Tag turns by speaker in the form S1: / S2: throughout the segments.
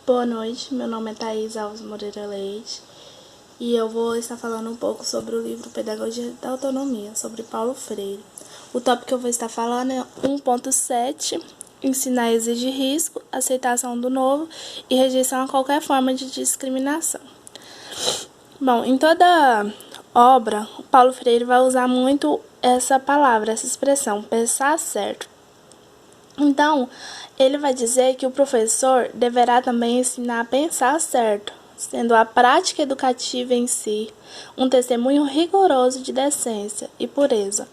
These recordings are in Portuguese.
S1: Boa noite, meu nome é Thaís Alves Moreira Leite e eu vou estar falando um pouco sobre o livro Pedagogia da Autonomia, sobre Paulo Freire. O tópico que eu vou estar falando é 1.7, ensinar exige risco, aceitação do novo e rejeição a qualquer forma de discriminação. Bom, em toda obra, Paulo Freire vai usar muito essa palavra, essa expressão, pensar certo. Então, ele vai dizer que o professor deverá também ensinar a pensar certo, sendo a prática educativa em si um testemunho rigoroso de decência e pureza.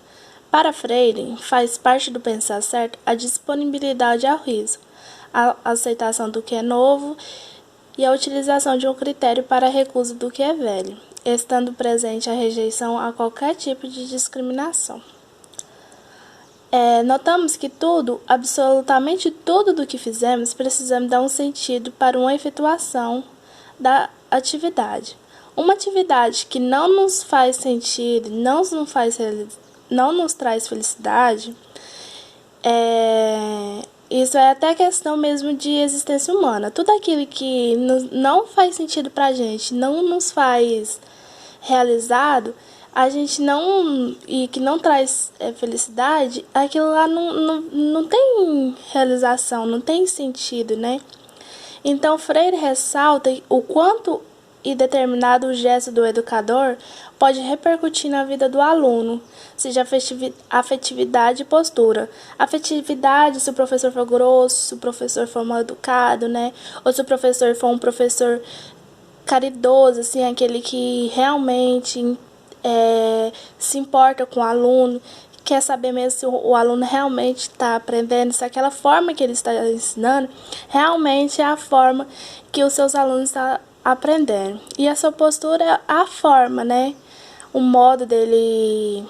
S1: Para Freire, faz parte do pensar certo a disponibilidade ao riso, a aceitação do que é novo e a utilização de um critério para a recusa do que é velho, estando presente a rejeição a qualquer tipo de discriminação. Notamos que tudo, absolutamente tudo do que fizemos, precisamos dar um sentido para uma efetuação da atividade. Uma atividade que não nos faz sentido, não nos traz felicidade, isso é até questão mesmo de existência humana. Tudo aquilo que não faz sentido pra gente, não nos faz realizado, a gente não, e que não traz felicidade, aquilo lá não tem realização, não tem sentido, né? Então, Freire ressalta o quanto e determinado gesto do educador pode repercutir na vida do aluno, seja afetividade e postura. Afetividade, se o professor for grosso, se o professor for mal educado, né? Ou se o professor for um professor caridoso, assim, aquele que realmente se importa com o aluno, quer saber mesmo se o aluno realmente está aprendendo, se aquela forma que ele está ensinando realmente é a forma que os seus alunos estão aprendendo. E a sua postura é a forma, né? O modo dele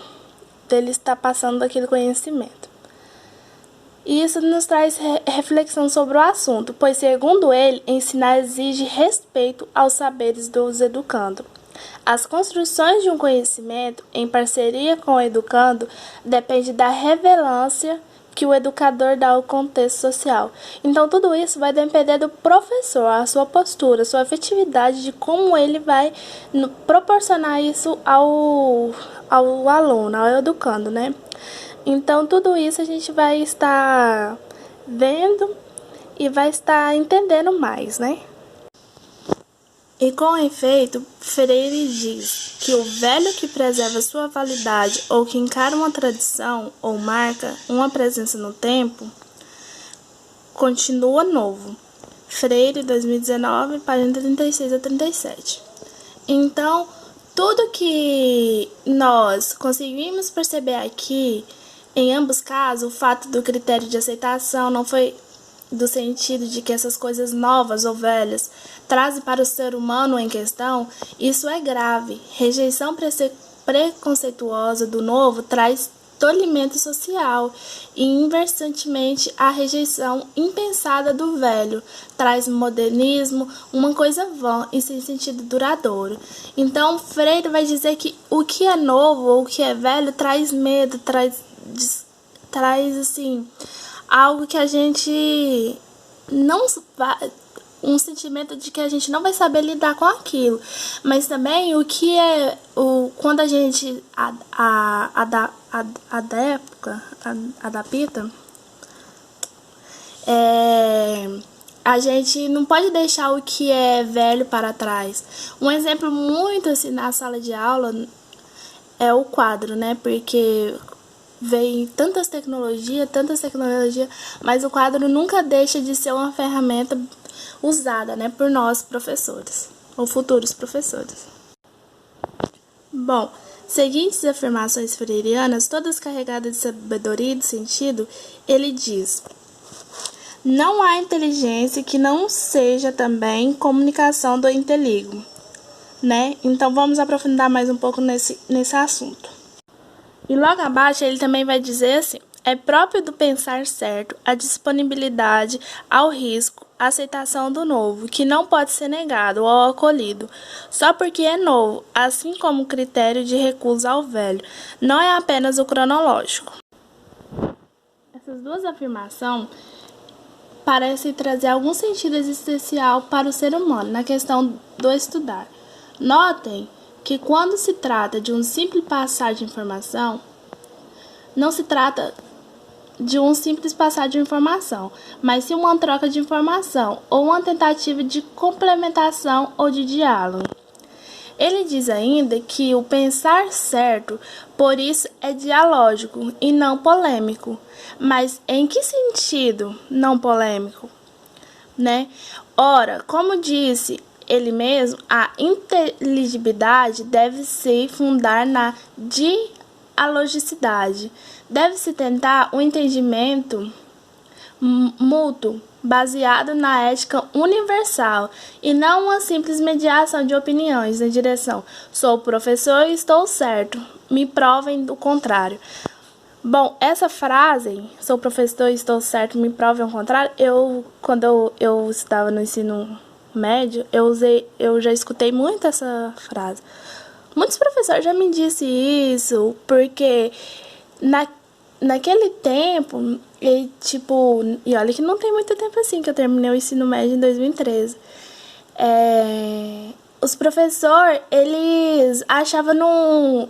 S1: estar passando aquele conhecimento. E isso nos traz reflexão sobre o assunto, pois, segundo ele, ensinar exige respeito aos saberes dos educandos. As construções de um conhecimento, em parceria com o educando, depende da relevância que o educador dá ao contexto social. Então, tudo isso vai depender do professor, a sua postura, a sua afetividade, de como ele vai proporcionar isso ao aluno, ao educando, né? Então, tudo isso a gente vai estar vendo e vai estar entendendo mais, né? E com efeito, Freire diz que o velho que preserva sua validade ou que encara uma tradição ou marca uma presença no tempo, continua novo. Freire, 2019, página 36 a 37. Então, tudo que nós conseguimos perceber aqui, em ambos casos, o fato do critério de aceitação não foi do sentido de que essas coisas novas ou velhas trazem para o ser humano em questão, isso é grave. Rejeição preconceituosa do novo traz tolimento social e, inversamente, a rejeição impensada do velho traz modernismo, uma coisa vã e sem sentido duradouro. Então, Freire vai dizer que o que é novo ou o que é velho traz medo, traz assim, algo que a gente não vai, um sentimento de que a gente não vai saber lidar com aquilo, mas também o que é quando a gente adapta, a gente não pode deixar o que é velho para trás. Um exemplo muito assim na sala de aula é o quadro, né? Porque vem tantas tecnologias, mas o quadro nunca deixa de ser uma ferramenta usada, né, por nós professores, ou futuros professores. Bom, seguintes afirmações freirianas, todas carregadas de sabedoria e de sentido, ele diz: não há inteligência que não seja também comunicação do inteligo, né? Então vamos aprofundar mais um pouco nesse assunto. E logo abaixo ele também vai dizer assim: é próprio do pensar certo a disponibilidade ao risco, a aceitação do novo, que não pode ser negado ou acolhido, só porque é novo, assim como o critério de recusa ao velho, não é apenas o cronológico. Essas duas afirmações parecem trazer algum sentido existencial para o ser humano na questão do estudar. Notem que quando se trata de um simples passar de informação, não se trata de um simples passar de informação, mas sim uma troca de informação ou uma tentativa de complementação ou de diálogo. Ele diz ainda que o pensar certo, por isso, é dialógico e não polêmico. Mas em que sentido não polêmico? Né? Ora, como disse ele mesmo, a inteligibilidade deve se fundar na dialogicidade. Deve-se tentar um entendimento mútuo, baseado na ética universal, e não uma simples mediação de opiniões na direção sou professor e estou certo, me provem do contrário. Bom, essa frase, sou professor e estou certo, me provem o contrário, quando eu estava no ensino médio, eu já escutei muito essa frase. Muitos professores já me disseram isso, porque naquele tempo, e olha que não tem muito tempo assim, que eu terminei o ensino médio em 2013. Os professores, eles achavam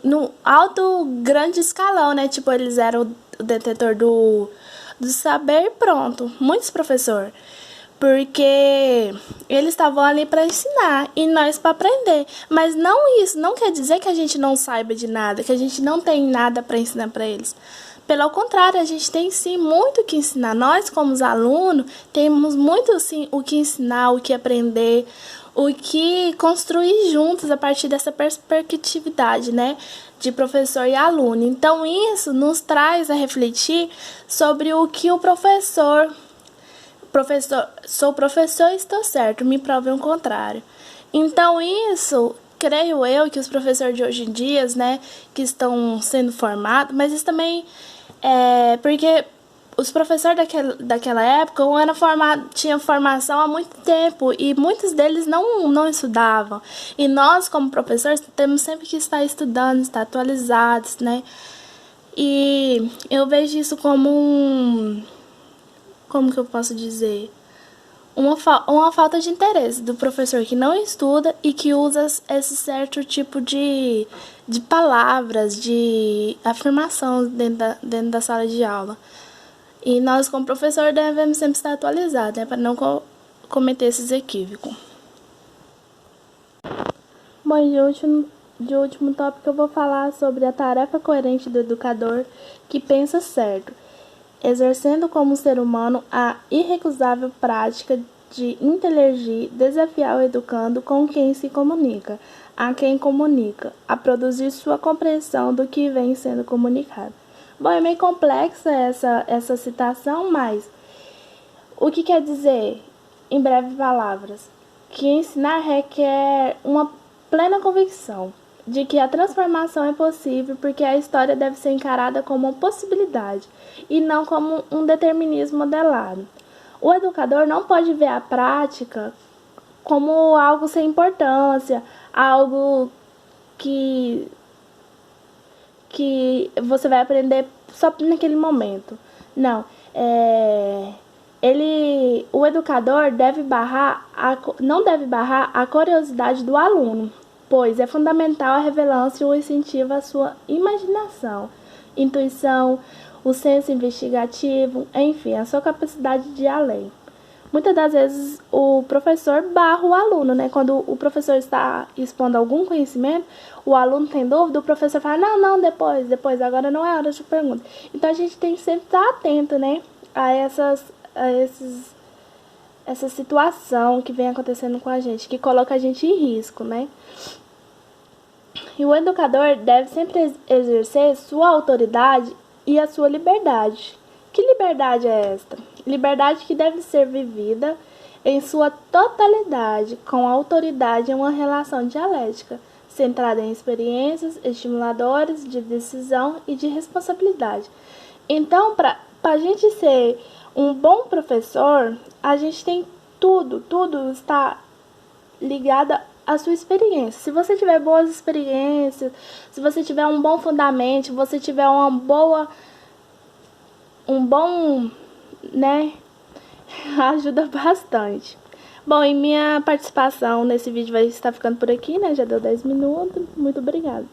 S1: no alto grande escalão, né? Tipo, eles eram o detetor do saber e pronto. Muitos professores. Porque eles estavam ali para ensinar e nós para aprender. Mas isso não quer dizer que a gente não saiba de nada, que a gente não tem nada para ensinar para eles. Pelo contrário, a gente tem sim muito o que ensinar. Nós, como os alunos, temos muito sim o que ensinar, o que aprender, o que construir juntos a partir dessa perspectividade, né, de professor e aluno. Então, isso nos traz a refletir sobre o que o professor, sou professor e estou certo, me provem o contrário. Então, isso, creio eu, que os professores de hoje em dia, né, que estão sendo formados, mas isso também porque os professores daquela época tinham formação há muito tempo e muitos deles não estudavam. E nós, como professores, temos sempre que estar estudando, estar atualizados, né? E eu vejo isso como como que eu posso dizer? Uma falta de interesse do professor que não estuda e que usa esse certo tipo de palavras, de afirmação dentro da sala de aula. E nós, como professor, devemos sempre estar atualizados, né, para não cometer esses equívocos. Bom, de último tópico eu vou falar sobre a tarefa coerente do educador que pensa certo, exercendo como ser humano a irrecusável prática de interagir, desafiar o educando com quem se comunica, a quem comunica, a produzir sua compreensão do que vem sendo comunicado. Bom, é meio complexa essa citação, mas o que quer dizer, em breves palavras? Que ensinar requer uma plena convicção de que a transformação é possível, porque a história deve ser encarada como uma possibilidade e não como um determinismo modelado. O educador não pode ver a prática como algo sem importância, algo que você vai aprender só naquele momento. Não, o educador não deve barrar a curiosidade do aluno, pois é fundamental a revelância e o incentivo à sua imaginação, intuição, o senso investigativo, enfim, a sua capacidade de ir além. Muitas das vezes o professor barra o aluno, né? Quando o professor está expondo algum conhecimento, o aluno tem dúvida, o professor fala, não, depois, agora não é hora de pergunta. Então a gente tem que sempre estar atento, né, essa situação que vem acontecendo com a gente, que coloca a gente em risco, né? E o educador deve sempre exercer sua autoridade e a sua liberdade. Que liberdade é esta? Liberdade que deve ser vivida em sua totalidade, com a autoridade em uma relação dialética, centrada em experiências estimuladoras de decisão e de responsabilidade. Então, para a gente ser um bom professor, a gente tem tudo está ligado à sua experiência. Se você tiver boas experiências, se você tiver um bom fundamento, se você tiver um bom, né, Ajuda bastante. Bom, e minha participação nesse vídeo vai estar ficando por aqui, né? Já deu 10 minutos. Muito obrigada.